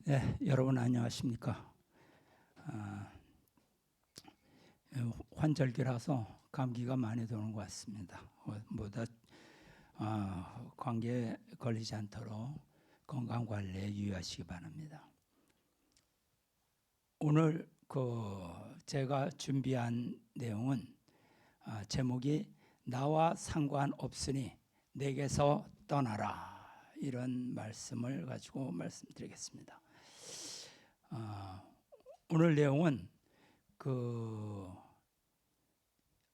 네, 여러분 안녕하십니까? 환절기라서 감기가 많이 도는 것 같습니다. 모두 감기에 걸리지 않도록 건강 관리에 유의하시기 바랍니다. 오늘 제가 준비한 내용은 제목이 나와 상관없으니 내게서 떠나라, 이런 말씀을 가지고 말씀드리겠습니다. 오늘 내용은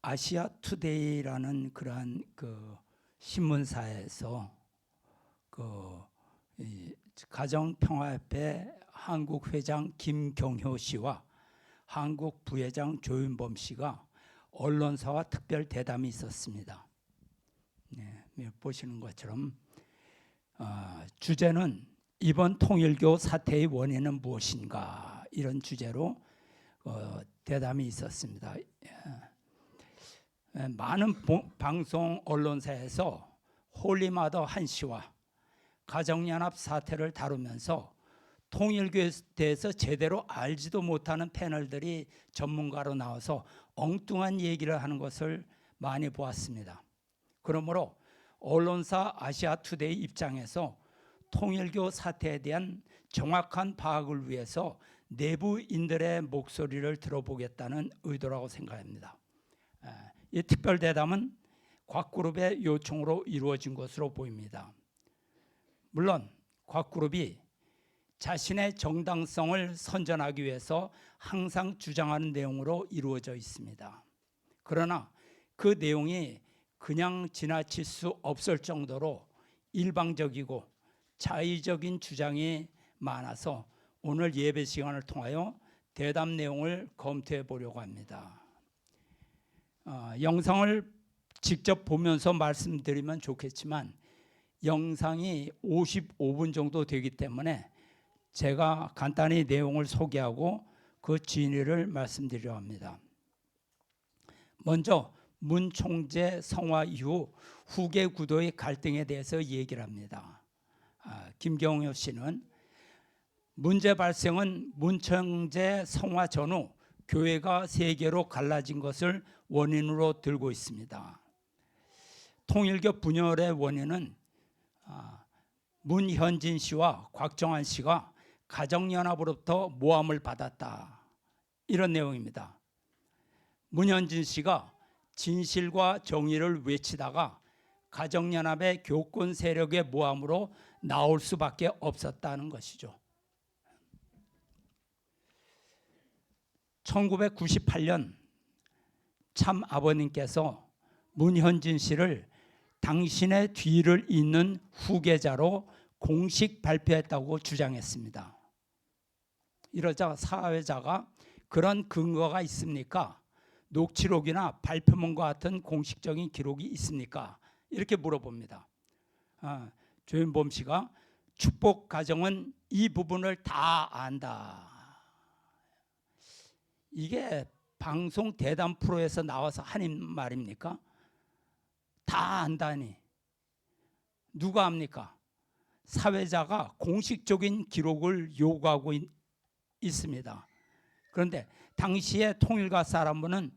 아시아 투데이라는 그러한 신문사에서 가정평화협회 한국 회장 김경효 씨와 한국 부회장 조윤범 씨가 언론사와 특별 대담이 있었습니다. 네, 보시는 것처럼 주제는 이번 통일교 사태의 원인은 무엇인가, 이런 주제로 대담이 있었습니다. 많은 방송 언론사에서 홀리마더 한 씨와 가정연합 사태를 다루면서 통일교에 대해서 제대로 알지도 못하는 패널들이 전문가로 나와서 엉뚱한 얘기를 하는 것을 많이 보았습니다. 그러므로 언론사 아시아투데이 입장에서 통일교 사태에 대한 정확한 파악을 위해서 내부인들의 목소리를 들어보겠다는 의도라고 생각합니다. 이 특별대담은 곽그룹의 요청으로 이루어진 것으로 보입니다. 물론 곽그룹이 자신의 정당성을 선전하기 위해서 항상 주장하는 내용으로 이루어져 있습니다. 그러나 그 내용이 그냥 지나칠 수 없을 정도로 일방적이고 자의적인 주장이 많아서 오늘 예배 시간을 통하여 대담 내용을 검토해 보려고 합니다. 영상을 직접 보면서 말씀드리면 좋겠지만 영상이 55분 정도 되기 때문에 제가 간단히 내용을 소개하고 그 진위를 말씀드리려 합니다. 먼저 문 총재 성화 이후 후계 구도의 갈등에 대해서 얘기를 합니다. 김경효 씨는 문제 발생은 문 총재 성화 전후 교회가 세 개로 갈라진 것을 원인으로 들고 있습니다. 통일교 분열의 원인은 문현진 씨와 곽정환 씨가 가정연합으로부터 모함을 받았다, 이런 내용입니다. 문현진 씨가 진실과 정의를 외치다가 가정연합의 교권 세력의 모함으로 나올 수밖에 없었다는 것이죠. 1998년 참 아버님께서 문현진 씨를 당신의 뒤를 잇는 후계자로 공식 발표했다고 주장했습니다. 이러자 사회자가 그런 근거가 있습니까? 녹취록이나 발표문과 같은 공식적인 기록이 있습니까? 이렇게 물어봅니다. 조윤범 씨가 축복 가정은 이 부분을 다 안다. 이게 방송 대담 프로에서 나와서 하는 말입니까? 다 안다니. 누가 합니까? 사회자가 공식적인 기록을 요구하고 있습니다. 그런데 당시의 통일가 사람은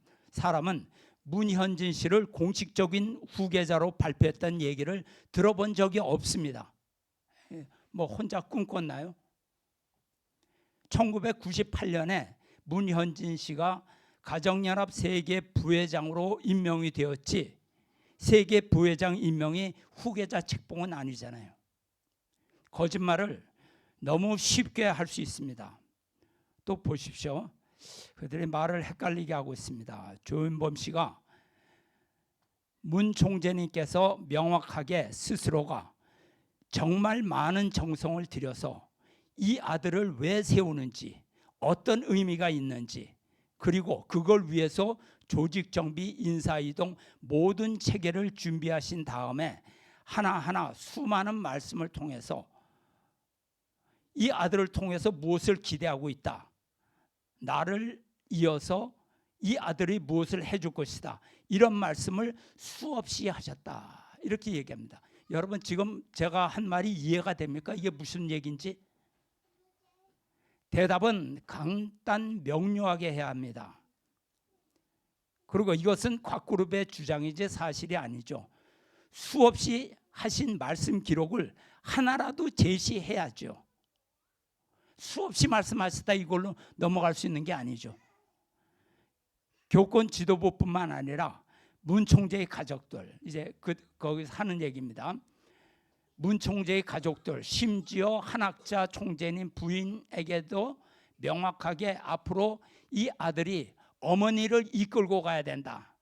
문현진 씨를 공식적인 후계자로 발표했다는 얘기를 들어본 적이 없습니다. 뭐 혼자 꿈꿨나요? 1998년에 문현진 씨가 가정연합 세계 부회장으로 임명이 되었지, 세계 부회장 임명이 후계자 책봉은 아니잖아요. 거짓말을 너무 쉽게 할 수 있습니다. 또 보십시오. 그들이 말을 헷갈리게 하고 있습니다. 조윤범 씨가 문 총재님께서 명확하게 스스로가 정말 많은 정성을 들여서 이 아들을 왜 세우는지, 어떤 의미가 있는지, 그리고 그걸 위해서 조직 정비, 인사이동 모든 체계를 준비하신 다음에 하나하나 수많은 말씀을 통해서 이 아들을 통해서 무엇을 기대하고 있다, 나를 이어서 이 아들이 무엇을 해줄 것이다, 이런 말씀을 수없이 하셨다, 이렇게 얘기합니다. 여러분 지금 제가 한 말이 이해가 됩니까? 이게 무슨 얘기인지? 대답은 간단 명료하게 해야 합니다. 그리고 이것은 곽그룹의 주장이지 사실이 아니죠. 수없이 하신 말씀 기록을 하나라도 제시해야죠. 수없이 말씀하시다 이걸로 넘어갈 수 있는 게 아니죠. 교권 지도부뿐만 아니라 문 총재의 가족들, 이제 거기서 하는 얘기입니다. 문 총재의 가족들, 심지어 한학자 총재님 부인에게도 명확하게 앞으로 이 아들이 어머니를 이끌고 가야 된다,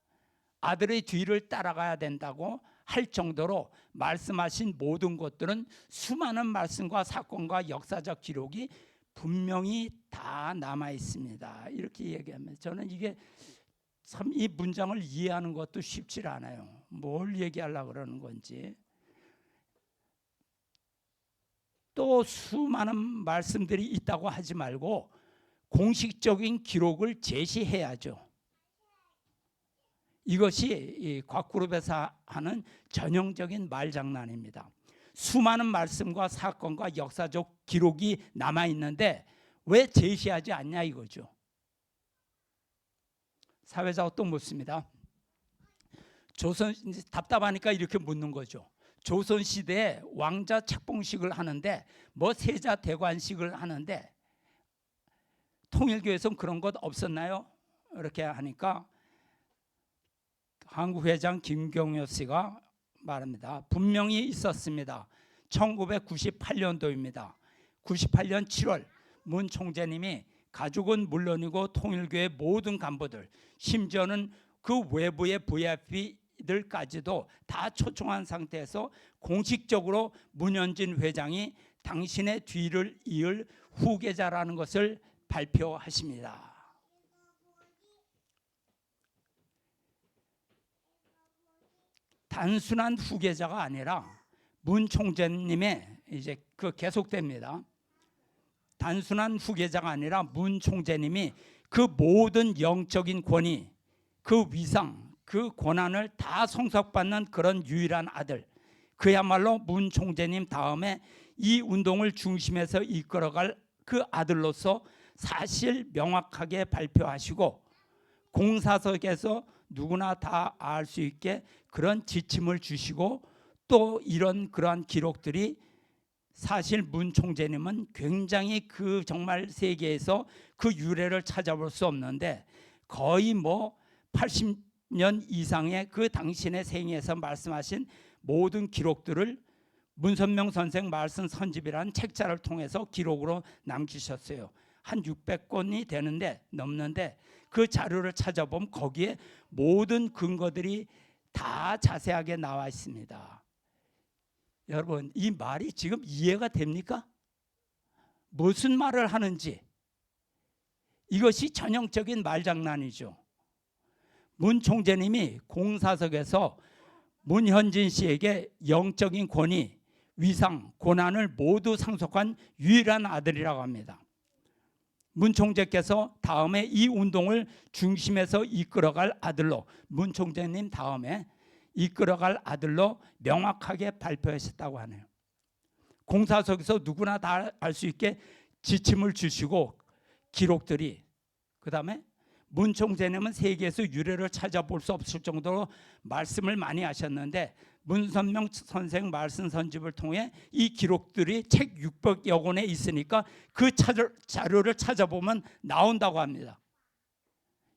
아들의 뒤를 따라가야 된다고 할 정도로 말씀하신 모든 것들은 수많은 말씀과 사건과 역사적 기록이 분명히 다 남아 있습니다. 이렇게 얘기하면 저는 이게 참 이 문장을 이해하는 것도 쉽지 않아요. 뭘 얘기하려고 그러는 건지. 또 수많은 말씀들이 있다고 하지 말고 공식적인 기록을 제시해야죠. 이것이 이 곽그룹에서 하는 전형적인 말장난입니다. 수많은 말씀과 사건과 역사적 기록이 남아 있는데 왜 제시하지 않냐 이거죠. 사회자가 또 묻습니다. 조선, 답답하니까 이렇게 묻는 거죠. 조선 시대에 왕자 책봉식을 하는데 뭐 세자 대관식을 하는데 통일교에서는 그런 것 없었나요? 이렇게 하니까 한국회장 김경효 씨가 말합니다. 분명히 있었습니다. 1998년도입니다. 98년 7월 문 총재님이 가족은 물론이고 통일교의 모든 간부들, 심지어는 그 외부의 VIP들까지도 다 초청한 상태에서 공식적으로 문현진 회장이 당신의 뒤를 이을 후계자라는 것을 발표하십니다. 단순한 후계자가 아니라 문 총재님의 이제 계속됩니다. 단순한 후계자가 아니라 문 총재님이 그 모든 영적인 권위, 그 위상, 그 권한을 다 성석받는 그런 유일한 아들, 그야말로 문 총재님 다음에 이 운동을 중심에서 이끌어갈 그 아들로서 사실 명확하게 발표하시고 공사석에서 누구나 다 알 수 있게 그런 지침을 주시고 또 그러한 기록들이 사실 문 총재님은 굉장히 그 정말 세계에서 그 유래를 찾아볼 수 없는데 거의 뭐 80년 이상의 그 당신의 생애에서 말씀하신 모든 기록들을 문선명 선생 말씀 선집이라는 책자를 통해서 기록으로 남기셨어요. 한 600권이 넘는데 그 자료를 찾아보면 거기에 모든 근거들이 다 자세하게 나와 있습니다. 여러분, 이 말이 지금 이해가 됩니까? 무슨 말을 하는지. 이것이 전형적인 말장난이죠. 문 총재님이 공사석에서 문현진 씨에게 영적인 권위, 위상, 고난을 모두 상속한 유일한 아들이라고 합니다. 문 총재께서 다음에 이 운동을 중심에서 이끌어갈 아들로, 문 총재님 다음에 이끌어갈 아들로 명확하게 발표하셨다고 하네요. 공사석에서 누구나 다 알 수 있게 지침을 주시고 기록들이, 그 다음에 문 총재님은 세계에서 유래를 찾아볼 수 없을 정도로 말씀을 많이 하셨는데 문선명 선생 말씀 선집을 통해 이 기록들이 책 600여 권에 있으니까 그 자료를 찾아보면 나온다고 합니다.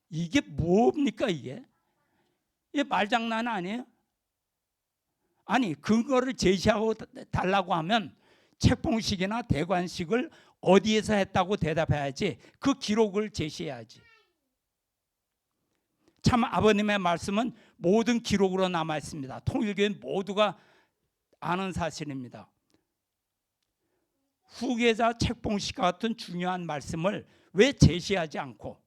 이게 뭡니까 이게? 이게 말장난 아니에요? 아니, 근거를 제시하고 달라고 하면 책봉식이나 대관식을 어디에서 했다고 대답해야지 그 기록을 제시해야지. 참 아버님의 말씀은 모든 기록으로 남아 있습니다. 통일교회 모두가 아는 사실입니다. 후계자 책봉식 같은 중요한 말씀을 왜 제시하지 않고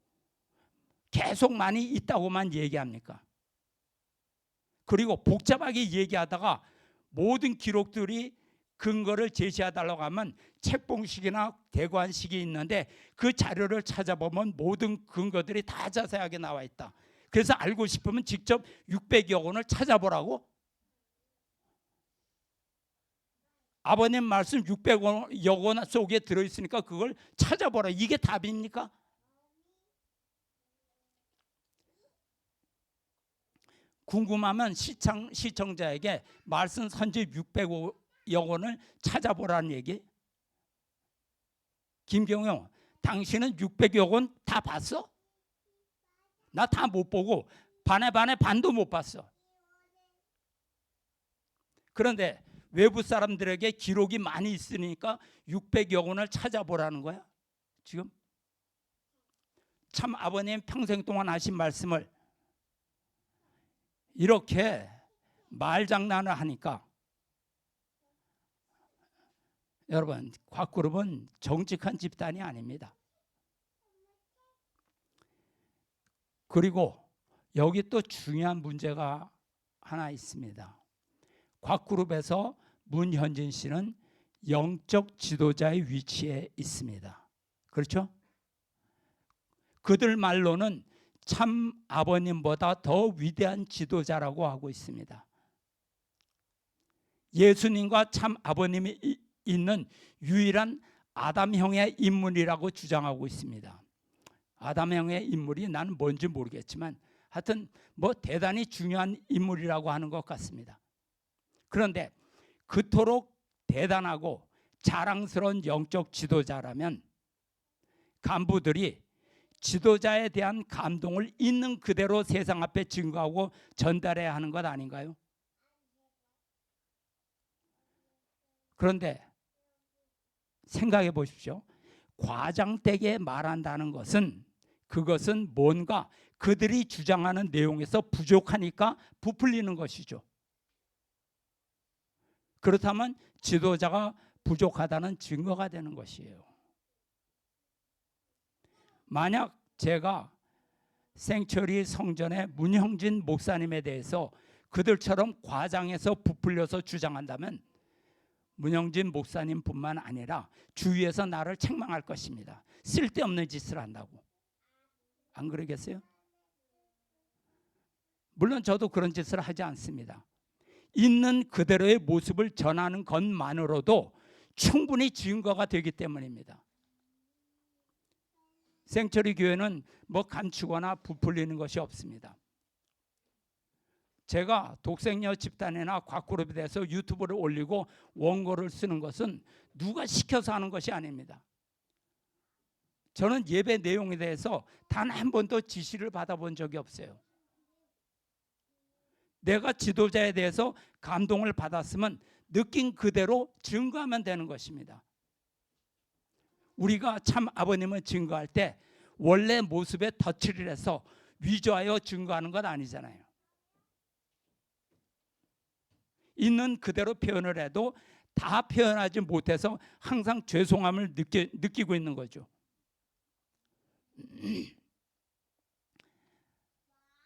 계속 많이 있다고만 얘기합니까? 그리고 복잡하게 얘기하다가 모든 기록들이 근거를 제시해달라고 하면 책봉식이나 대관식이 있는데 그 자료를 찾아보면 모든 근거들이 다 자세하게 나와 있다. 그래서 알고 싶으면 직접 600여 권을 찾아보라고? 아버님 말씀 600여 권 속에 들어있으니까 그걸 찾아보라. 이게 답입니까? 궁금하면 시청자에게 말씀 선집 600여 권을 찾아보라는 얘기. 김경영, 당신은 600여 권 다 봤어? 나 다 못 보고 반에 반도 못 봤어. 그런데 외부 사람들에게 기록이 많이 있으니까 600여 권을 찾아보라는 거야. 지금 참 아버님 평생 동안 하신 말씀을 이렇게 말장난을 하니까, 여러분, 곽그룹은 정직한 집단이 아닙니다. 그리고 여기 또 중요한 문제가 하나 있습니다. 곽그룹에서 문현진 씨는 영적 지도자의 위치에 있습니다. 그렇죠? 그들 말로는 참 아버님보다 더 위대한 지도자라고 하고 있습니다. 예수님과 참 아버님이 있는 유일한 아담형의 인물이라고 주장하고 있습니다. 아담형의 인물이 나는 뭔지 모르겠지만 하여튼 뭐 대단히 중요한 인물이라고 하는 것 같습니다. 그런데 그토록 대단하고 자랑스러운 영적 지도자라면 간부들이 지도자에 대한 감동을 있는 그대로 세상 앞에 증거하고 전달해야 하는 것 아닌가요? 그런데 생각해 보십시오. 과장되게 말한다는 것은 그것은 뭔가 그들이 주장하는 내용에서 부족하니까 부풀리는 것이죠. 그렇다면 지도자가 부족하다는 증거가 되는 것이에요. 만약 제가 생처리 성전의 문형진 목사님에 대해서 그들처럼 과장해서 부풀려서 주장한다면 문형진 목사님뿐만 아니라 주위에서 나를 책망할 것입니다. 쓸데없는 짓을 한다고. 안 그러겠어요? 물론 저도 그런 짓을 하지 않습니다. 있는 그대로의 모습을 전하는 것만으로도 충분히 증거가 되기 때문입니다. 생처리 교회는 뭐 감추거나 부풀리는 것이 없습니다. 제가 독생녀 집단이나 곽그룹에 대해서 유튜브를 올리고 원고를 쓰는 것은 누가 시켜서 하는 것이 아닙니다. 저는 예배 내용에 대해서 단 한 번도 지시를 받아본 적이 없어요. 내가 지도자에 대해서 감동을 받았으면 느낀 그대로 증거하면 되는 것입니다. 우리가 참 아버님을 증거할 때 원래 모습에 덧칠을 해서 위조하여 증거하는 것 아니잖아요. 있는 그대로 표현을 해도 다 표현하지 못해서 항상 죄송함을 느끼고 있는 거죠.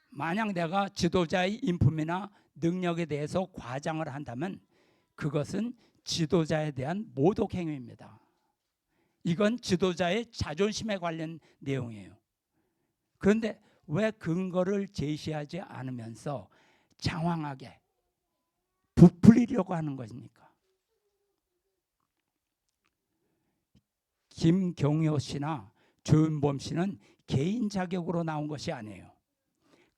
만약 내가 지도자의 인품이나 능력에 대해서 과장을 한다면 그것은 지도자에 대한 모독 행위입니다. 이건 지도자의 자존심에 관련 내용이에요. 그런데 왜 근거를 제시하지 않으면서 장황하게 부풀리려고 하는 것입니까? 김경효 씨나 조윤범 씨는 개인 자격으로 나온 것이 아니에요.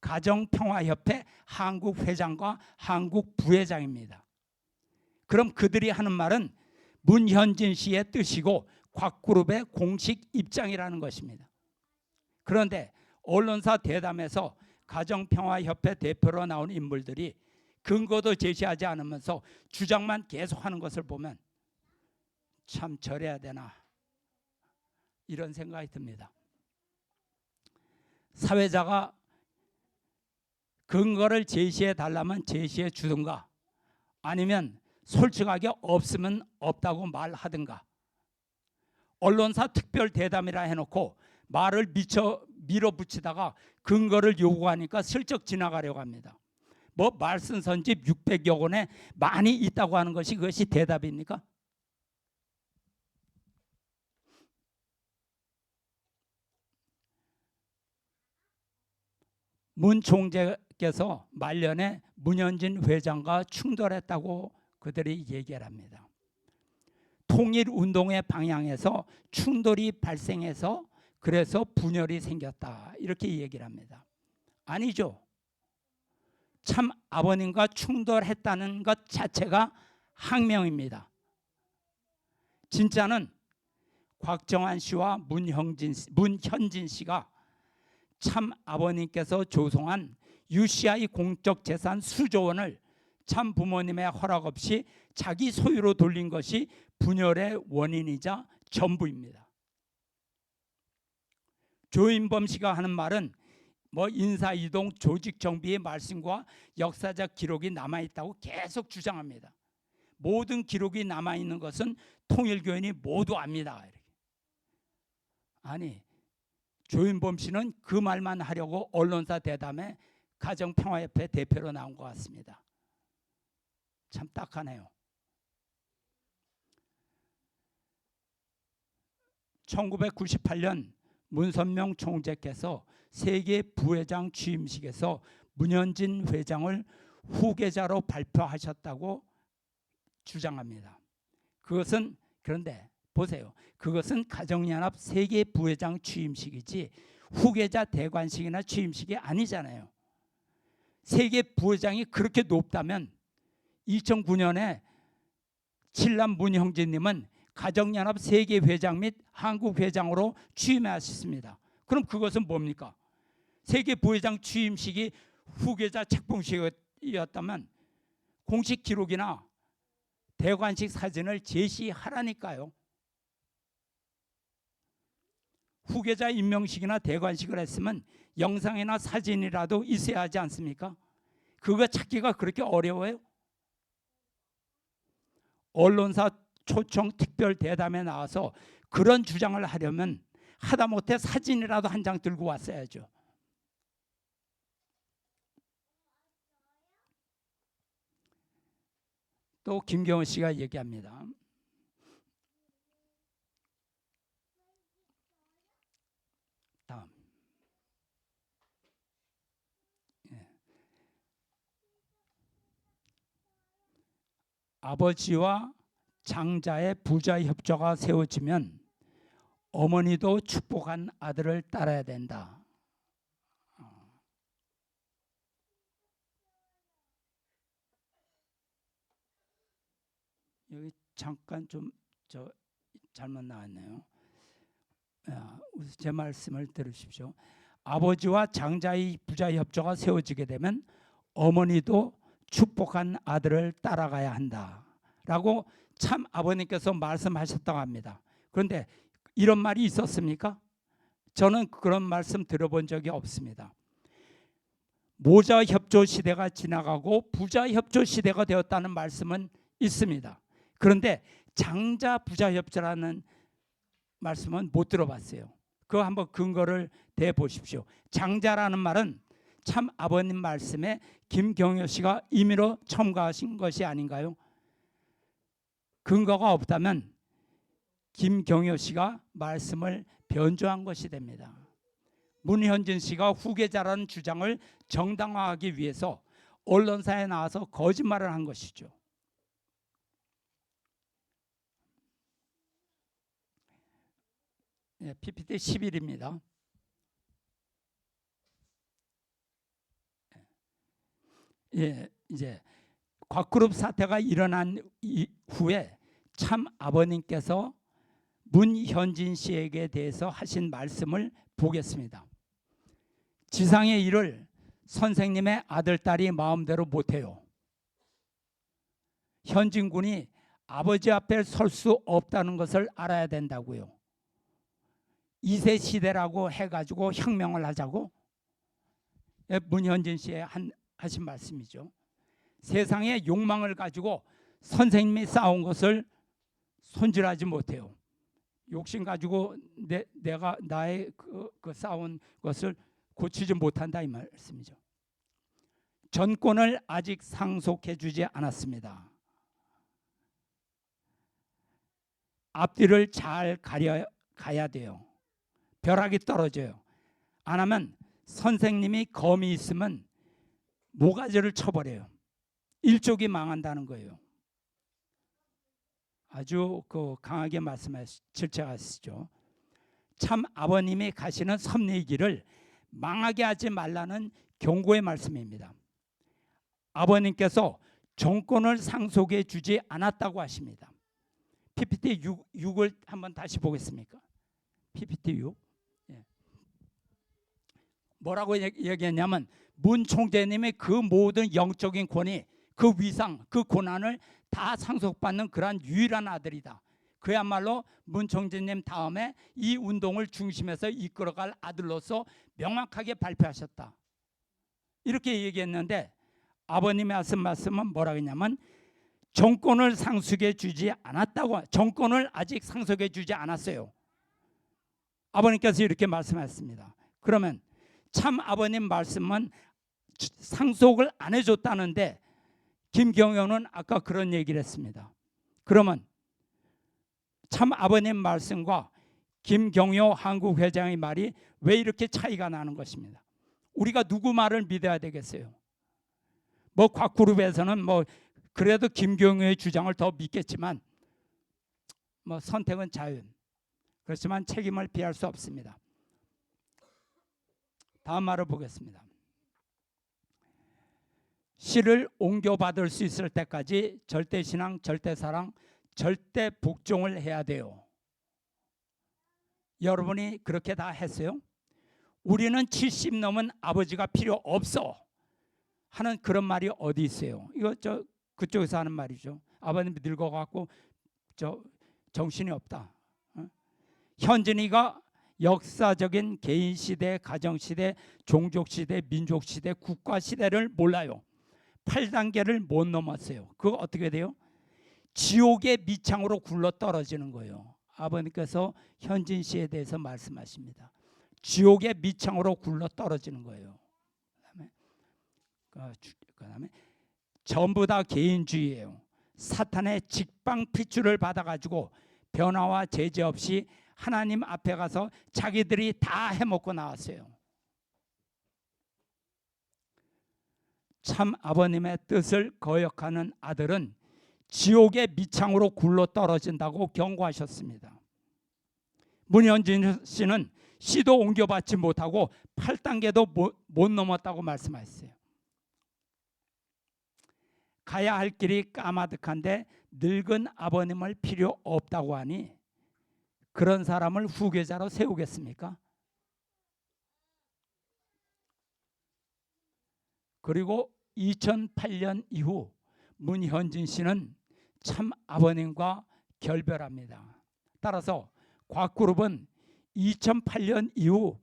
가정평화협회 한국 회장과 한국 부회장입니다. 그럼 그들이 하는 말은 문현진 씨의 뜻이고 곽그룹의 공식 입장이라는 것입니다. 그런데 언론사 대담에서 가정평화협회 대표로 나온 인물들이 근거도 제시하지 않으면서 주장만 계속하는 것을 보면 참 저래야 되나 이런 생각이 듭니다. 사회자가 근거를 제시해 달라면 제시해 주든가 아니면 솔직하게 없으면 없다고 말하든가, 언론사 특별 대담이라 해놓고 말을 밀어붙이다가 근거를 요구하니까 슬쩍 지나가려고 합니다. 뭐 말씀 선집 600여 권에 많이 있다고 하는 것이 그것이 대답입니까? 문 총재께서 말년에 문현진 회장과 충돌했다고 그들이 얘기를 합니다. 통일운동의 방향에서 충돌이 발생해서 그래서 분열이 생겼다 이렇게 얘기를 합니다. 아니죠. 참 아버님과 충돌했다는 것 자체가 항명입니다. 진짜는 곽정환 씨와 문현진 씨가 참 아버님께서 조성한 UCI 공적 재산 수조 원을 참 부모님의 허락 없이 자기 소유로 돌린 것이 분열의 원인이자 전부입니다. 조인범 씨가 하는 말은 뭐 인사이동 조직정비의 말씀과 역사적 기록이 남아있다고 계속 주장합니다. 모든 기록이 남아있는 것은 통일교인이 모두 압니다. 이렇게. 아니 조인범 씨는 그 말만 하려고 언론사 대담에 가정평화협회 대표로 나온 것 같습니다. 참 딱하네요. 1998년 문선명 총재께서 세계 부회장 취임식에서 문현진 회장을 후계자로 발표하셨다고 주장합니다. 그것은 그런데 보세요. 그것은 가정연합 세계 부회장 취임식이지 후계자 대관식이나 취임식이 아니잖아요. 세계 부회장이 그렇게 높다면 2009년에 칠남 문형진님은 가정연합 세계 회장 및 한국 회장으로 취임하셨습니다. 그럼 그것은 뭡니까? 세계 부회장 취임식이 후계자 책봉식이었다면 공식 기록이나 대관식 사진을 제시하라니까요. 후계자 임명식이나 대관식을 했으면 영상이나 사진이라도 있어야 하지 않습니까? 그거 찾기가 그렇게 어려워요? 언론사 초청 특별 대담에 나와서 그런 주장을 하려면 하다못해 사진이라도 한 장 들고 왔어야죠. 또 김경호 씨가 얘기합니다. 다음. 아버지와 장자의 부자 협조가 세워지면 어머니도 축복한 아들을 따라야 된다. 여기 잠깐 좀 잘못 나왔네요. 제 말씀을 들으십시오. 아버지와 장자의 부자 협조가 세워지게 되면 어머니도 축복한 아들을 따라가야 한다라고 참 아버님께서 말씀하셨다고 합니다. 그런데 이런 말이 있었습니까? 저는 그런 말씀 들어본 적이 없습니다. 모자 협조 시대가 지나가고 부자 협조 시대가 되었다는 말씀은 있습니다. 그런데 장자 부자 협조라는 말씀은 못 들어봤어요. 그거 한번 근거를 대 보십시오. 장자라는 말은 참 아버님 말씀에 김경효 씨가 임의로 첨가하신 것이 아닌가요? 근거가 없다면 김경효 씨가 말씀을 변조한 것이 됩니다. 문현진 씨가 후계자라는 주장을 정당화하기 위해서 언론사에 나와서 거짓말을 한 것이죠. PPT 11입니다. 이제 곽그룹 사태가 일어난 이후에 참 아버님께서 문현진 씨에게 대해서 하신 말씀을 보겠습니다. 지상의 일을 선생님의 아들, 딸이 마음대로 못해요. 현진 군이 아버지 앞에 설 수 없다는 것을 알아야 된다고요. 2세 시대라고 해가지고 혁명을 하자고 문현진 씨의 하신 말씀이죠. 세상의 욕망을 가지고 선생님이 쌓은 것을 손질하지 못해요. 욕심 가지고 내가 나의 그 쌓은 것을 고치지 못한다 이 말씀이죠. 전권을 아직 상속해 주지 않았습니다. 앞뒤를 잘 가야 돼요. 벼락이 떨어져요. 안 하면 선생님이 검이 있으면 모가지를 쳐버려요. 일족이 망한다는 거예요. 아주 강하게 질책하시죠. 참 아버님이 가시는 섭리의 길을 망하게 하지 말라는 경고의 말씀입니다. 아버님께서 정권을 상속해 주지 않았다고 하십니다. PPT 6을 한번 다시 보겠습니까? PPT 6. 뭐라고 얘기했냐면 문 총재님의 그 모든 영적인 권위, 그 위상, 그 고난을 다 상속받는 그러한 유일한 아들이다. 그야말로 문 총재님 다음에 이 운동을 중심에서 이끌어갈 아들로서 명확하게 발표하셨다. 이렇게 얘기했는데 아버님의 하신 말씀은 뭐라고 했냐면 정권을 상속해 주지 않았다고, 정권을 아직 상속해 주지 않았어요. 아버님께서 이렇게 말씀하셨습니다. 그러면 참 아버님 말씀은 상속을 안 해줬다는데 김경효는 아까 그런 얘기를 했습니다. 그러면 참 아버님 말씀과 김경효 한국회장의 말이 왜 이렇게 차이가 나는 것입니다. 우리가 누구 말을 믿어야 되겠어요? 뭐 곽그룹에서는 뭐 그래도 김경효의 주장을 더 믿겠지만 뭐 선택은 자유. 그렇지만 책임을 피할 수 없습니다. 다음 말을 보겠습니다. 씨를 옮겨받을 수 있을 때까지 절대신앙, 절대사랑, 절대 복종을 해야 돼요. 여러분이 그렇게 다 했어요? 우리는 70 넘은 아버지가 필요 없어 하는 그런 말이 어디 있어요? 이거 그쪽에서 하는 말이죠. 아버님 늙어갖고 정신이 없다. 현진이가 역사적인 개인시대, 가정시대, 종족시대, 민족시대, 국가시대를 몰라요. 8단계를 못 넘었어요. 그거 어떻게 돼요? 지옥의 미창으로 굴러 떨어지는 거예요. 아버님께서 현진 씨에 대해서 말씀하십니다. 지옥의 미창으로 굴러 떨어지는 거예요. 그다음에 전부 다 개인주의예요. 사탄의 직방피추를 받아가지고 변화와 제재 없이 하나님 앞에 가서 자기들이 다 해먹고 나왔어요. 참 아버님의 뜻을 거역하는 아들은 지옥의 미창으로 굴러 떨어진다고 경고하셨습니다. 문현진 씨는 씨도 옮겨받지 못하고 8단계도 못 넘었다고 말씀하셨어요. 가야 할 길이 까마득한데 늙은 아버님을 필요 없다고 하니 그런 사람을 후계자로 세우겠습니까? 그리고 2008년 이후 문현진 씨는 참 아버님과 결별합니다. 따라서 곽그룹은 2008년 이후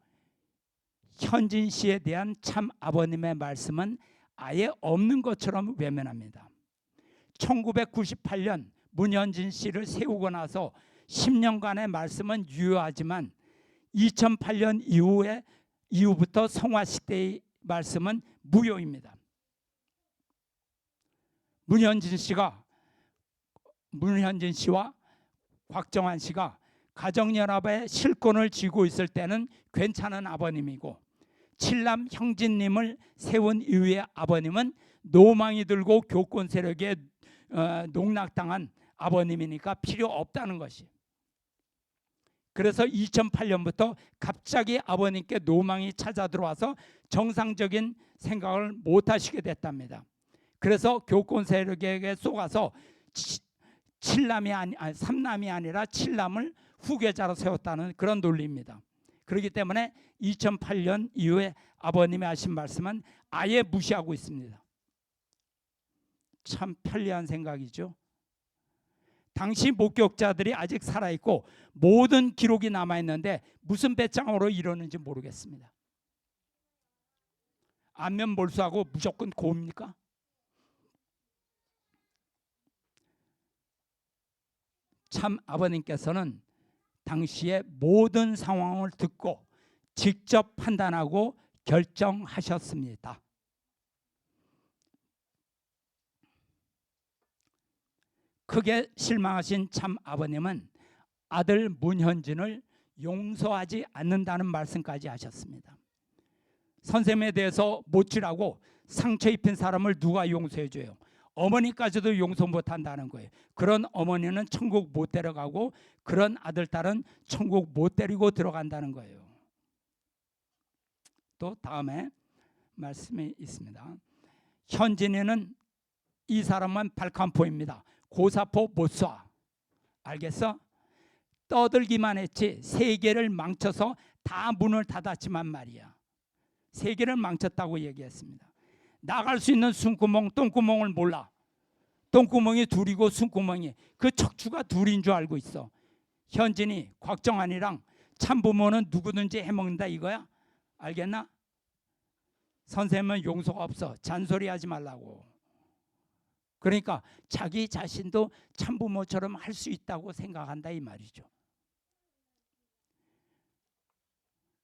현진 씨에 대한 참 아버님의 말씀은 아예 없는 것처럼 외면합니다. 1998년 문현진 씨를 세우고 나서 10년간의 말씀은 유효하지만 2008년 이후부터 성화시대의 말씀은 무효입니다. 문현진 씨와 곽정환 씨가 가정연합의 실권을 쥐고 있을 때는 괜찮은 아버님이고 칠남 형진님을 세운 이후의 아버님은 노망이 들고 교권 세력에 농락당한 아버님이니까 필요 없다는 것이. 그래서 2008년부터 갑자기 아버님께 노망이 찾아 들어와서 정상적인 생각을 못 하시게 됐답니다. 그래서 교권 세력에게 속아서 삼남이 아니라 칠남을 후계자로 세웠다는 그런 논리입니다. 그렇기 때문에 2008년 이후에 아버님이 하신 말씀은 아예 무시하고 있습니다. 참 편리한 생각이죠. 당시 목격자들이 아직 살아있고 모든 기록이 남아있는데 무슨 배짱으로 이러는지 모르겠습니다. 안면 몰수하고 무조건 고입니까? 참 아버님께서는 당시의 모든 상황을 듣고 직접 판단하고 결정하셨습니다. 크게 실망하신 참 아버님은 아들 문현진을 용서하지 않는다는 말씀까지 하셨습니다. 선생님에 대해서 못질하고 상처 입힌 사람을 누가 용서해줘요? 어머니까지도 용서 못한다는 거예요. 그런 어머니는 천국 못 데려가고 그런 아들, 딸은 천국 못 데리고 들어간다는 거예요. 또 다음에 말씀이 있습니다. 현진이는 이 사람만 발칸포입니다. 고사포 못 쏴. 알겠어? 떠들기만 했지 세계를 망쳐서 다 문을 닫았지만 말이야. 세계를 망쳤다고 얘기했습니다. 나갈 수 있는 숨구멍, 똥구멍을 몰라. 똥구멍이 둘이고 숨구멍이 그 척추가 둘인 줄 알고 있어. 현진이 곽정환이랑 참부모는 누구든지 해먹는다 이거야. 알겠나? 선생님은 용서가 없어. 잔소리하지 말라고. 그러니까 자기 자신도 참부모처럼 할 수 있다고 생각한다 이 말이죠.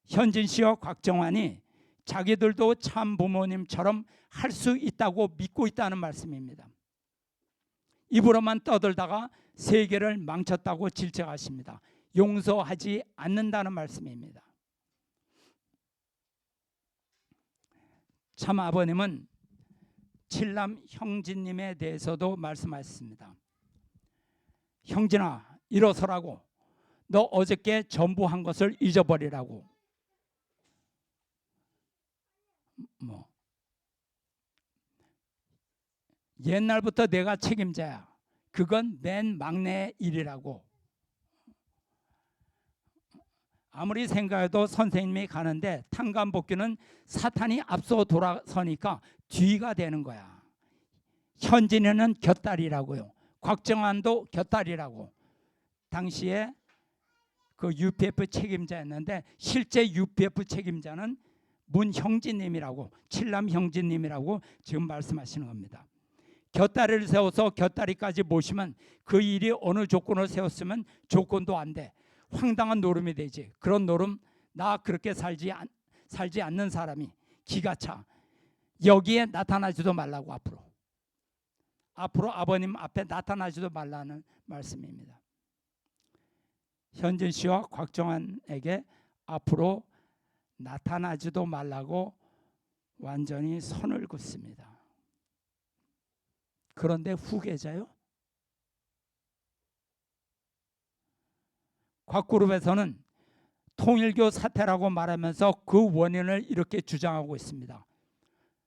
현진 씨와 곽정환이 자기들도 참부모님처럼 할 수 있다고 믿고 있다는 말씀입니다. 입으로만 떠들다가 세계를 망쳤다고 질책하십니다. 용서하지 않는다는 말씀입니다. 참 아버님은 칠남 형진님에 대해서도 말씀하셨습니다. 형진아 일어서라고. 너 어저께 전부한 것을 잊어버리라고. 옛날부터 내가 책임자야. 그건 맨 막내의 일이라고. 아무리 생각해도 선생님이 가는데 탕감복귀는 사탄이 앞서 돌아서니까 뒤가 되는 거야. 현진이는 곁다리라고요. 곽정환도 곁다리라고. 당시에 그 UPF 책임자였는데 실제 UPF 책임자는 문형진님이라고, 칠남 형진님이라고 지금 말씀하시는 겁니다. 곁다리를 세워서 곁다리까지 모시면 그 일이 어느 조건을 세웠으면 조건도 안 돼. 황당한 노름이 되지. 그런 노름 나 그렇게 살지 않는 사람이 기가 차. 여기에 나타나지도 말라고. 앞으로 아버님 앞에 나타나지도 말라는 말씀입니다. 현진 씨와 곽정환에게 앞으로 나타나지도 말라고 완전히 선을 긋습니다. 그런데 후계자요? 곽그룹에서는 통일교 사태라고 말하면서 그 원인을 이렇게 주장하고 있습니다.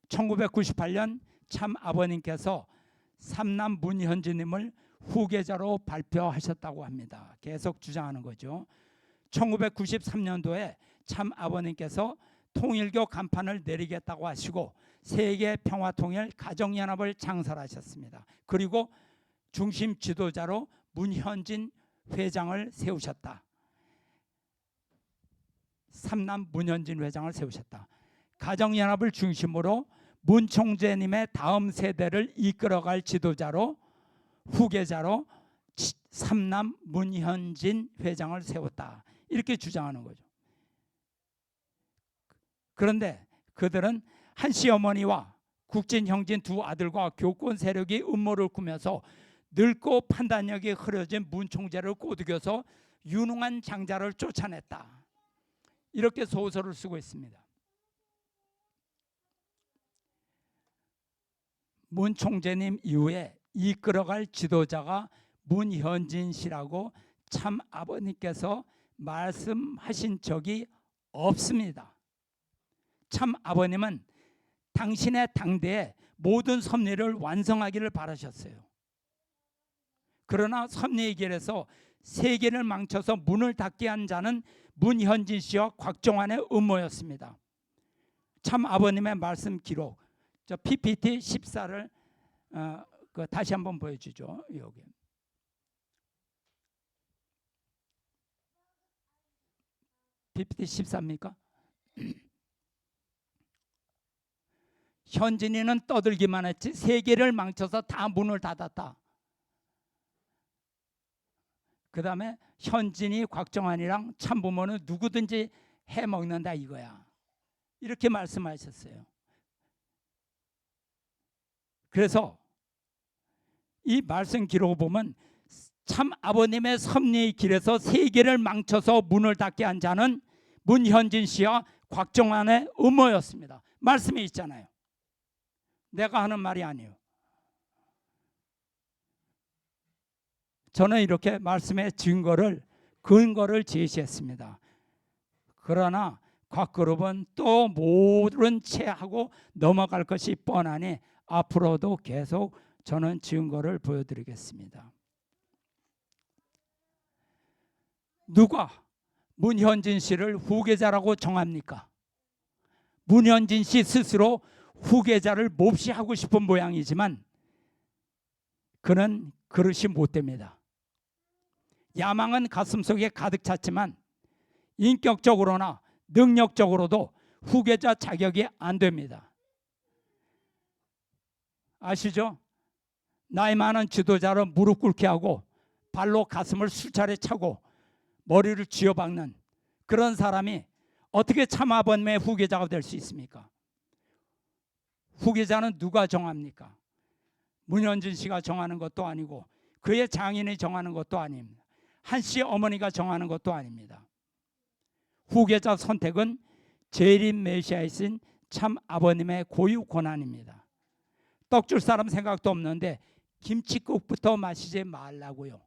1998년 참 아버님께서 삼남 문현진님을 후계자로 발표하셨다고 합니다. 계속 주장하는 거죠. 1993년도에 참 아버님께서 통일교 간판을 내리겠다고 하시고 세계 평화통일 가정연합을 창설하셨습니다. 그리고 중심 지도자로 문현진 회장을 세우셨다. 삼남 문현진 회장을 세우셨다. 가정연합을 중심으로 문 총재님의 다음 세대를 이끌어갈 지도자로 후계자로 삼남 문현진 회장을 세웠다. 이렇게 주장하는 거죠. 그런데 그들은 한 시어머니와 국진 형진 두 아들과 교권 세력이 음모를 꾸며서 늙고 판단력이 흐려진 문 총재를 꼬드겨서 유능한 장자를 쫓아냈다. 이렇게 소설을 쓰고 있습니다. 문 총재님 이후에 이끌어갈 지도자가 문현진 씨라고 참 아버님께서 말씀하신 적이 없습니다. 참 아버님은 당신의 당대에 모든 섭리를 완성하기를 바라셨어요. 그러나 섭리의 길에서 세계를 망쳐서 문을 닫게 한 자는 문현진 씨와 곽정환의 음모였습니다. 참 아버님의 말씀 기록, 저 PPT 14를 다시 한번 보여주죠. 여기. PPT 14입니까? 현진이는 떠들기만 했지 세계를 망쳐서 다 문을 닫았다. 그 다음에 현진이 곽정환이랑 참부모는 누구든지 해먹는다 이거야. 이렇게 말씀하셨어요. 그래서 이 말씀 기록을 보면 참 아버님의 섭리의 길에서 세계를 망쳐서 문을 닫게 한 자는 문현진 씨와 곽정환의 음모였습니다. 말씀에 있잖아요. 내가 하는 말이 아니에요. 저는 이렇게 말씀의 근거를 제시했습니다. 그러나 곽그룹은 또 모른 채 하고 넘어갈 것이 뻔하니 앞으로도 계속 저는 증거를 보여드리겠습니다. 누가 문현진 씨를 후계자라고 정합니까? 문현진 씨 스스로 후계자를 몹시 하고 싶은 모양이지만 그는 그릇이 못 됩니다. 야망은 가슴속에 가득 찼지만 인격적으로나 능력적으로도 후계자 자격이 안 됩니다. 아시죠? 나이 많은 지도자를 무릎 꿇게 하고 발로 가슴을 수차례 차고 머리를 쥐어박는 그런 사람이 어떻게 참아번매의 후계자가 될 수 있습니까? 후계자는 누가 정합니까? 문현진 씨가 정하는 것도 아니고 그의 장인이 정하는 것도 아닙니다. 한 씨 어머니가 정하는 것도 아닙니다. 후계자 선택은 재림 메시아이신 참 아버님의 고유 권한입니다. 떡 줄 사람 생각도 없는데 김치국부터 마시지 말라고요.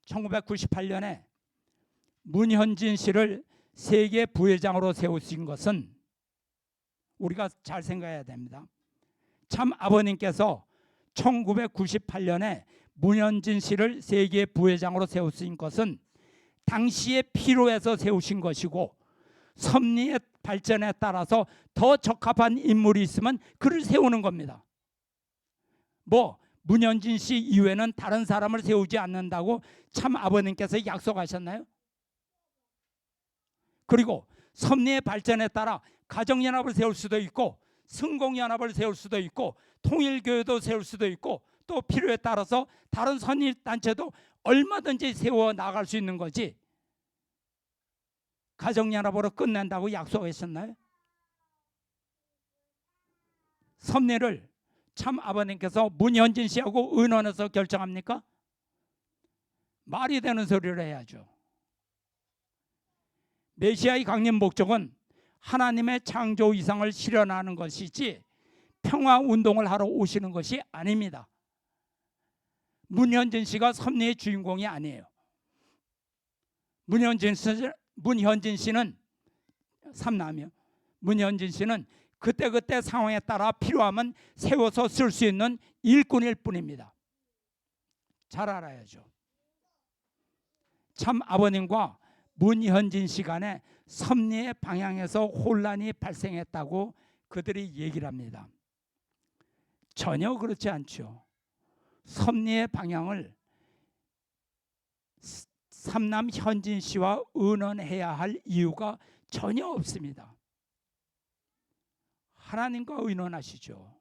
1998년에 문현진 씨를 세계 부회장으로 세우신 것은 우리가 잘 생각해야 됩니다. 참 아버님께서 1998년에 문현진 씨를 세계 부회장으로 세우신 것은 당시의 필요해서 세우신 것이고 섭리의 발전에 따라서 더 적합한 인물이 있으면 그를 세우는 겁니다. 문현진 씨 이외에는 다른 사람을 세우지 않는다고 참 아버님께서 약속하셨나요? 그리고 섭리의 발전에 따라 가정연합을 세울 수도 있고 성공연합을 세울 수도 있고 통일교회도 세울 수도 있고 또 필요에 따라서 다른 선의단체도 얼마든지 세워 나갈 수 있는 거지 가정연합으로 끝낸다고 약속하셨나요? 섭리를 참 아버님께서 문현진 씨하고 의논해서 결정합니까? 말이 되는 소리를 해야죠. 메시아의 강림 목적은 하나님의 창조 이상을 실현하는 것이지 평화운동을 하러 오시는 것이 아닙니다. 문현진 씨가 섭리의 주인공이 아니에요. 문현진 씨는 삼남이요. 문현진 씨는 그때그때 상황에 따라 필요하면 세워서 쓸 수 있는 일꾼일 뿐입니다. 잘 알아야죠. 참 아버님과 문현진 씨 간에 섭리의 방향에서 혼란이 발생했다고 그들이 얘기를 합니다. 전혀 그렇지 않죠. 섭리의 방향을 삼남 현진 씨와 의논해야 할 이유가 전혀 없습니다. 하나님과 의논하시죠.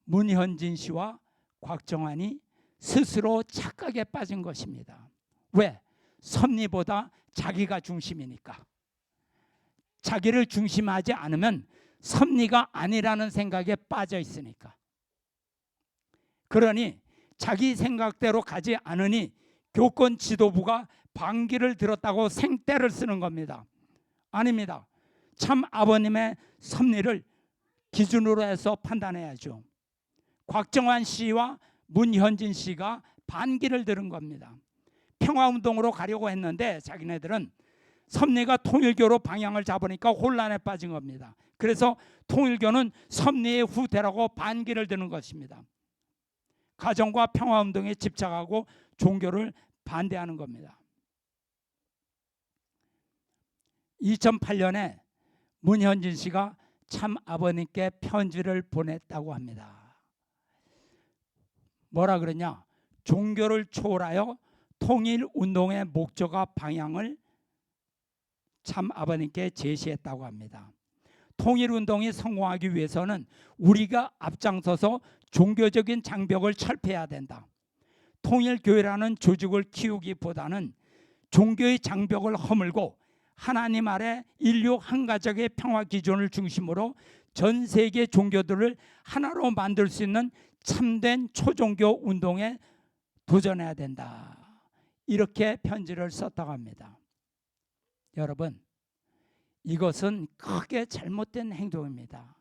문현진 씨와 곽정환이 스스로 착각에 빠진 것입니다. 왜? 섭리보다 자기가 중심이니까. 자기를 중심하지 않으면 섭리가 아니라는 생각에 빠져 있으니까. 그러니 자기 생각대로 가지 않으니 교권 지도부가 반기를 들었다고 생떼를 쓰는 겁니다. 아닙니다. 참 아버님의 섭리를 기준으로 해서 판단해야죠. 곽정환 씨와 문현진 씨가 반기를 들은 겁니다. 평화운동으로 가려고 했는데 자기네들은 섭리가 통일교로 방향을 잡으니까 혼란에 빠진 겁니다. 그래서 통일교는 섭리의 후퇴라고 반기를 드는 것입니다. 가정과 평화운동에 집착하고 종교를 반대하는 겁니다. 2008년에 문현진 씨가 참 아버님께 편지를 보냈다고 합니다. 뭐라 그러냐? 종교를 초월하여 통일운동의 목적과 방향을 참 아버님께 제시했다고 합니다. 통일운동이 성공하기 위해서는 우리가 앞장서서 종교적인 장벽을 철폐해야 된다. 통일교회라는 조직을 키우기보다는 종교의 장벽을 허물고 하나님 아래 인류 한 가족의 평화 기준을 중심으로 전 세계 종교들을 하나로 만들 수 있는 참된 초종교 운동에 도전해야 된다. 이렇게 편지를 썼다고 합니다. 여러분, 이것은 크게 잘못된 행동입니다.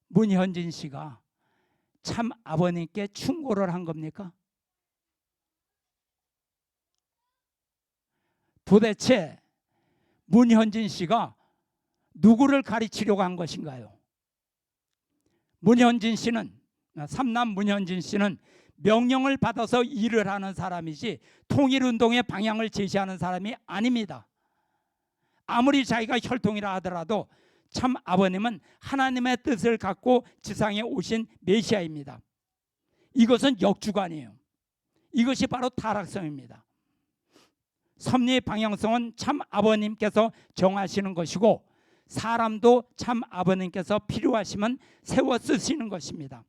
문현진 씨가 참 아버님께 충고를 한 겁니까? 도대체 문현진 씨가 누구를 가르치려고 한 것인가요? 문현진 씨는, 삼남 문현진 씨는 명령을 받아서 일을 하는 사람이지 통일운동의 방향을 제시하는 사람이 아닙니다. 아무리 자기가 혈통이라 하더라도 참 아버님은 하나님의 뜻을 갖고 지상에 오신 메시아입니다. 이것은 역주관이에요. 이것이 바로 타락성입니다. 섭리의 방향성은 참 아버님께서 정하시는 것이고, 사람도 참 아버님께서 필요하시면 세워 쓰시는 것입니다.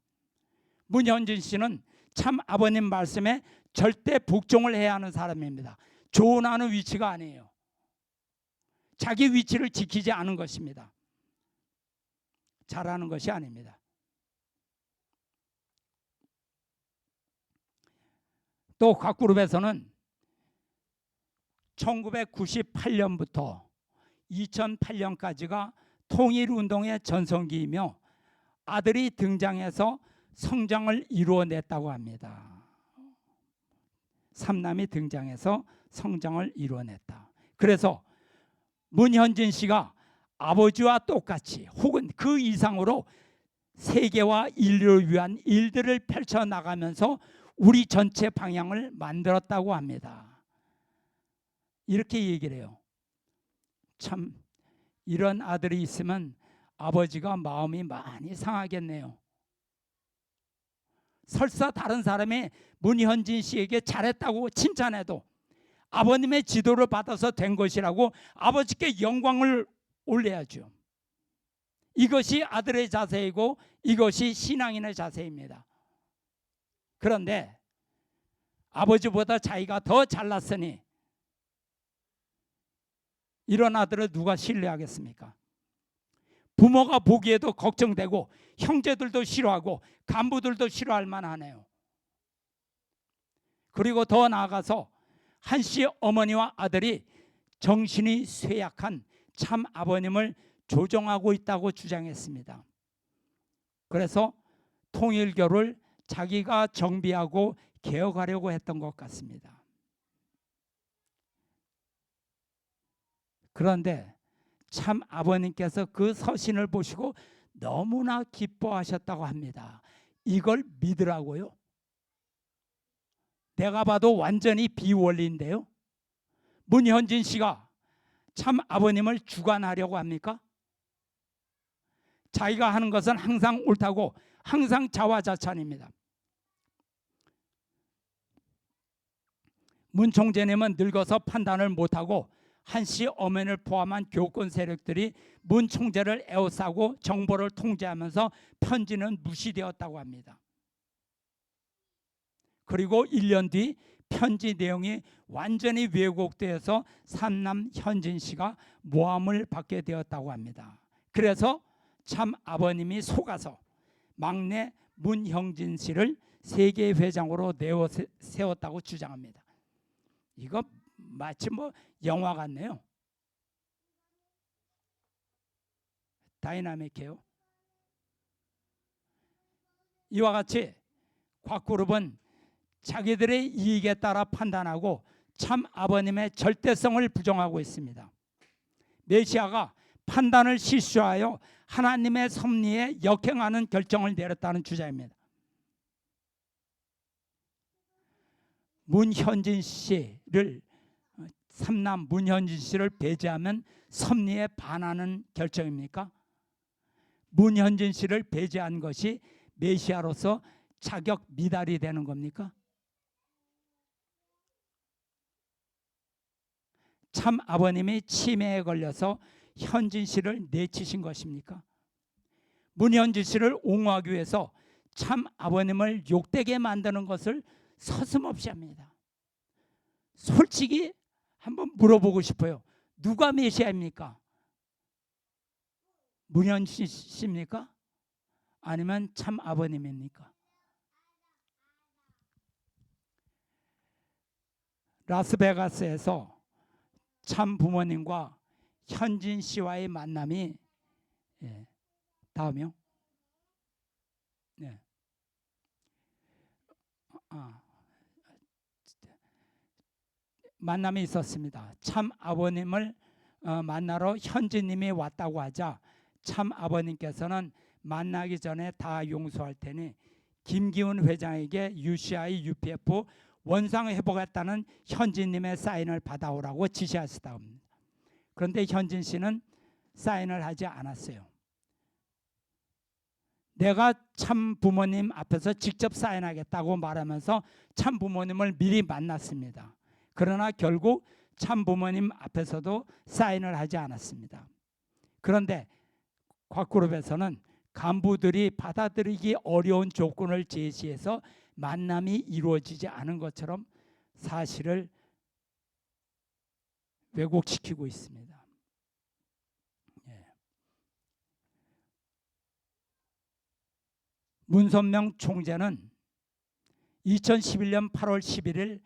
문현진 씨는 참 아버님 말씀에 절대 복종을 해야 하는 사람입니다. 조언하는 위치가 아니에요. 자기 위치를 지키지 않은 것입니다. 잘하는 것이 아닙니다. 또 각 그룹에서는 1998년부터 2008년까지가 통일운동의 전성기이며 아들이 등장해서 성장을 이루어냈다고 합니다. 삼남이 등장해서 성장을 이루어냈다. 그래서 문현진 씨가 아버지와 똑같이 혹은 그 이상으로 세계와 인류를 위한 일들을 펼쳐나가면서 우리 전체 방향을 만들었다고 합니다. 이렇게 얘기를 해요. 참 이런 아들이 있으면 아버지가 마음이 많이 상하겠네요. 설사 다른 사람이 문현진 씨에게 잘했다고 칭찬해도 아버님의 지도를 받아서 된 것이라고 아버지께 영광을 올려야죠. 이것이 아들의 자세이고 이것이 신앙인의 자세입니다. 그런데 아버지보다 자기가 더 잘났으니 이런 아들을 누가 신뢰하겠습니까? 부모가 보기에도 걱정되고 형제들도 싫어하고 간부들도 싫어할 만하네요. 그리고 더 나아가서 한 씨 어머니와 아들이 정신이 쇠약한 참 아버님을 조종하고 있다고 주장했습니다. 그래서 통일교를 자기가 정비하고 개혁하려고 했던 것 같습니다. 그런데 참 아버님께서 그 서신을 보시고 너무나 기뻐하셨다고 합니다. 이걸 믿으라고요? 내가 봐도 완전히 비원리인데요. 문현진 씨가 참 아버님을 주관하려고 합니까? 자기가 하는 것은 항상 옳다고 항상 자화자찬입니다. 문 총재님은 늙어서 판단을 못하고 한 씨 어머니를 포함한 교권 세력들이 문 총재를 에워싸고 정보를 통제하면서 편지는 무시되었다고 합니다. 그리고 1년 뒤 편지 내용이 완전히 왜곡되어서 삼남 현진 씨가 모함을 받게 되었다고 합니다. 그래서 참 아버님이 속아서 막내 문형진 씨를 세계 회장으로 내어 세웠다고 주장합니다. 이거 마치 뭐 영화 같네요. 다이나믹해요. 이와 같이 곽그룹은 자기들의 이익에 따라 판단하고 참 아버님의 절대성을 부정하고 있습니다. 메시아가 판단을 실수하여 하나님의 섭리에 역행하는 결정을 내렸다는 주장입니다. 문현진 씨를 삼남 문현진 씨를 배제하면 섭리에 반하는 결정입니까? 문현진 씨를 배제한 것이 메시아로서 자격 미달이 되는 겁니까? 참 아버님이 치매에 걸려서 현진 씨를 내치신 것입니까? 문현진 씨를 옹호하기 위해서 참 아버님을 욕되게 만드는 것을 서슴없이 합니다. 솔직히 한번 물어보고 싶어요. 누가 메시아입니까? 문현진 씨입니까? 아니면 참 아버님입니까? 라스베가스에서 참 부모님과 현진 씨와의 만남이 다음이요. 만남이 있었습니다. 참 아버님을 만나러 현진님이 왔다고 하자 참 아버님께서는 만나기 전에 다 용서할 테니 김기훈 회장에게 UCI, UPF 원상 회복했다는 현진님의 사인을 받아오라고 지시하셨다고 합니다. 그런데 현진 씨는 사인을 하지 않았어요. 내가 참 부모님 앞에서 직접 사인하겠다고 말하면서 참 부모님을 미리 만났습니다. 그러나 결국 참 부모님 앞에서도 사인을 하지 않았습니다. 그런데 곽그룹에서는 간부들이 받아들이기 어려운 조건을 제시해서 만남이 이루어지지 않은 것처럼 사실을 왜곡시키고 있습니다. 문선명 총재는 2011년 8월 11일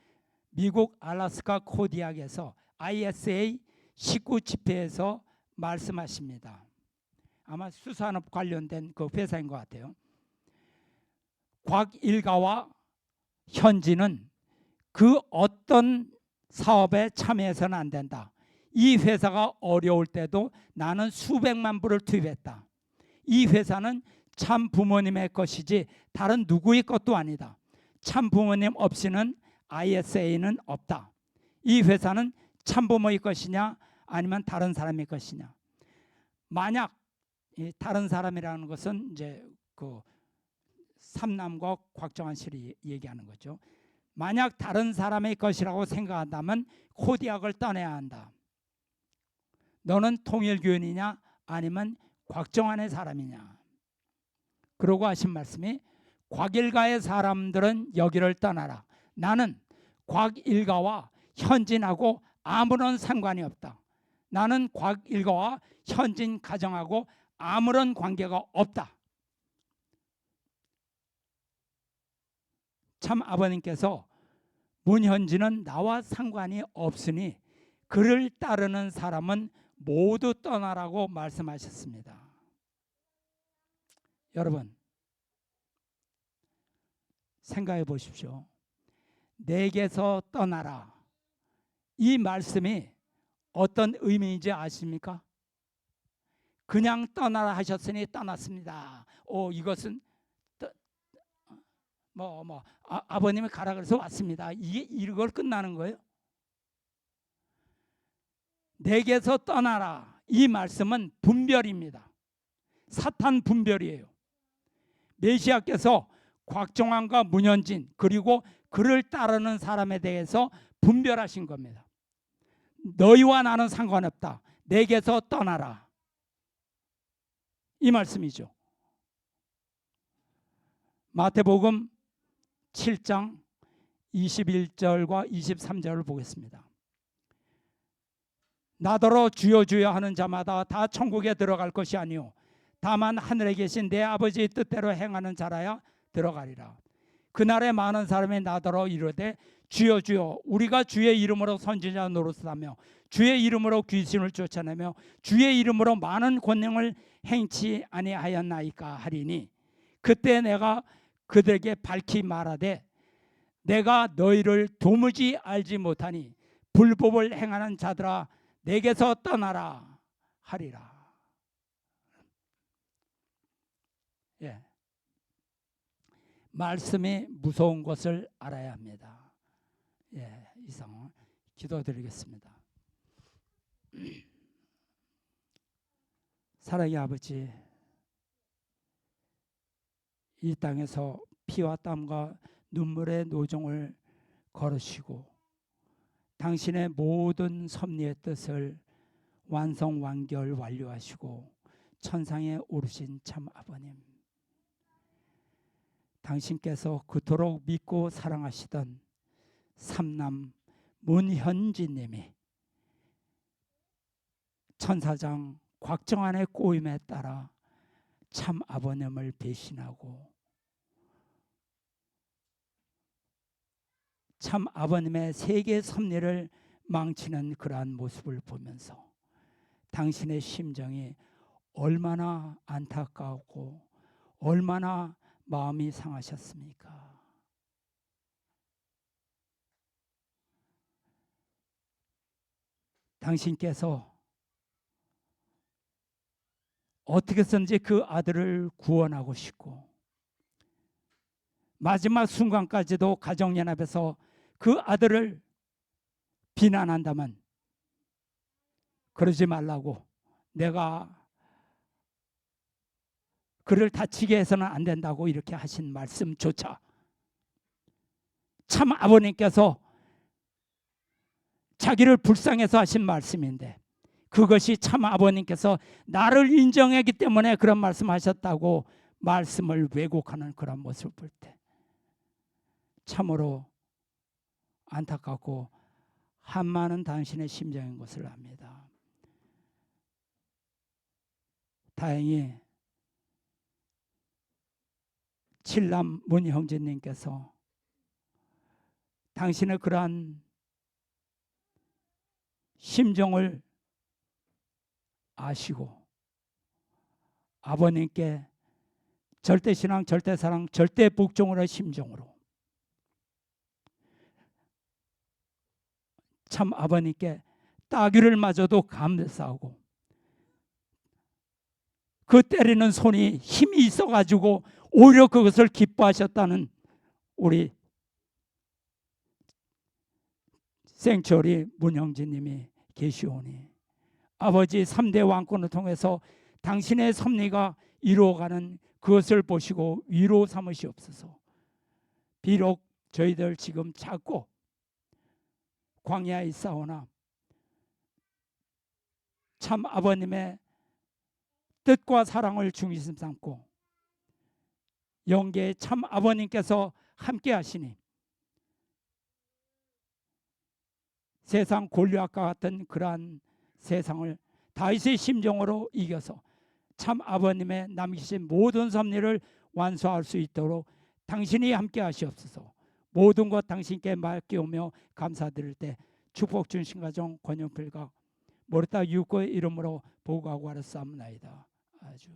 미국 알래스카 코디악에서 ISA 19 집회에서 말씀하십니다. 아마 수산업 관련된 그 회사인 것 같아요. 곽 일가와 현진은 그 어떤 사업에 참여해서는 안 된다. 이 회사가 어려울 때도 나는 수백만 불을 투입했다. 이 회사는 참 부모님의 것이지 다른 누구의 것도 아니다. 참 부모님 없이는 ISA는 없다. 이 회사는 참 부모의 것이냐 아니면 다른 사람의 것이냐. 만약 다른 사람이라는 것은 이제 그 삼남과 곽정환 씨를 얘기하는 거죠. 만약 다른 사람의 것이라고 생각한다면 코디악을 떠나야 한다. 너는 통일교인이냐 아니면 곽정환의 사람이냐. 그러고 하신 말씀이 곽일가의 사람들은 여기를 떠나라. 나는 곽일가와 현진하고 아무런 상관이 없다. 나는 곽일가와 현진 가정하고 아무런 관계가 없다. 참 아버님께서 문현진은 나와 상관이 없으니 그를 따르는 사람은 모두 떠나라고 말씀하셨습니다. 여러분 생각해 보십시오. 내게서 떠나라. 이 말씀이 어떤 의미인지 아십니까? 그냥 떠나라 하셨으니 떠났습니다. 이것은 아버님이 가라 그래서 왔습니다. 이걸 끝나는 거예요? 내게서 떠나라. 이 말씀은 분별입니다. 사탄 분별이에요. 메시아께서 곽정환과 문현진 그리고 그를 따르는 사람에 대해서 분별하신 겁니다. 너희와 나는 상관없다. 내게서 떠나라. 이 말씀이죠. 마태복음 7장 21절과 23절을 보겠습니다. 나더러 주여 주여 하는 자마다 다 천국에 들어갈 것이 아니요 다만 하늘에 계신 내 아버지의 뜻대로 행하는 자라야 들어가리라. 그날에 많은 사람이 나더러 이르되 주여 주여 우리가 주의 이름으로 선지자 노릇하며 주의 이름으로 귀신을 쫓아내며 주의 이름으로 많은 권능을 행치 아니하였나이까 하리니 그때 내가 그들에게 밝히 말하되 내가 너희를 도무지 알지 못하니 불법을 행하는 자들아 내게서 떠나라 하리라. 말씀이 무서운 것을 알아야 합니다. 이상 기도드리겠습니다. 사랑의 아버지, 이 땅에서 피와 땀과 눈물의 노종을 걸으시고 당신의 모든 섭리의 뜻을 완성 완결 완료하시고 천상에 오르신 참 아버님, 당신께서 그토록 믿고 사랑하시던 삼남 문현진님이 천사장 곽정환의 꼬임에 따라 참 아버님을 배신하고 참 아버님의 세계 섭리를 망치는 그러한 모습을 보면서 당신의 심정이 얼마나 안타까웠고 얼마나 마음이 상하셨습니까? 당신께서 어떻게든지 그 아들을 구원하고 싶고 마지막 순간까지도 가정연합에서 그 아들을 비난한다면 그러지 말라고, 내가 그를 다치게 해서는 안 된다고 이렇게 하신 말씀조차 참 아버님께서 자기를 불쌍해서 하신 말씀인데, 그것이 참 아버님께서 나를 인정했기 때문에 그런 말씀하셨다고 말씀을 왜곡하는 그런 모습을 볼 때 참으로 안타깝고 한많은 당신의 심정인 것을 압니다. 다행히 칠남 문형진님께서 당신의 그러한 심정을 아시고 아버님께 절대신앙, 절대사랑, 절대복종의 심정으로 참 아버님께 따귀를 맞아도 감사하고 그 때리는 손이 힘이 있어가지고 오히려 그것을 기뻐하셨다는 우리 생처리 문형진님이 계시오니 아버지 3대 왕권을 통해서 당신의 섭리가 이루어가는 그것을 보시고 위로 삼으시옵소서. 비록 저희들 지금 작고 광야에 있사오나 참 아버님의 뜻과 사랑을 중심 삼고 영계의 참 아버님께서 함께 하시니 세상 골리앗과 같은 그러한 세상을 다윗의 심정으로 이겨서 참 아버님의 남기신 모든 섭리를 완수할 수 있도록 당신이 함께 하시옵소서. 모든 것 당신께 맡기오며 감사드릴 때 축복 주신 가정 권영필과 모르타 유코의 이름으로 보고하고 하였사옵나이다. 아주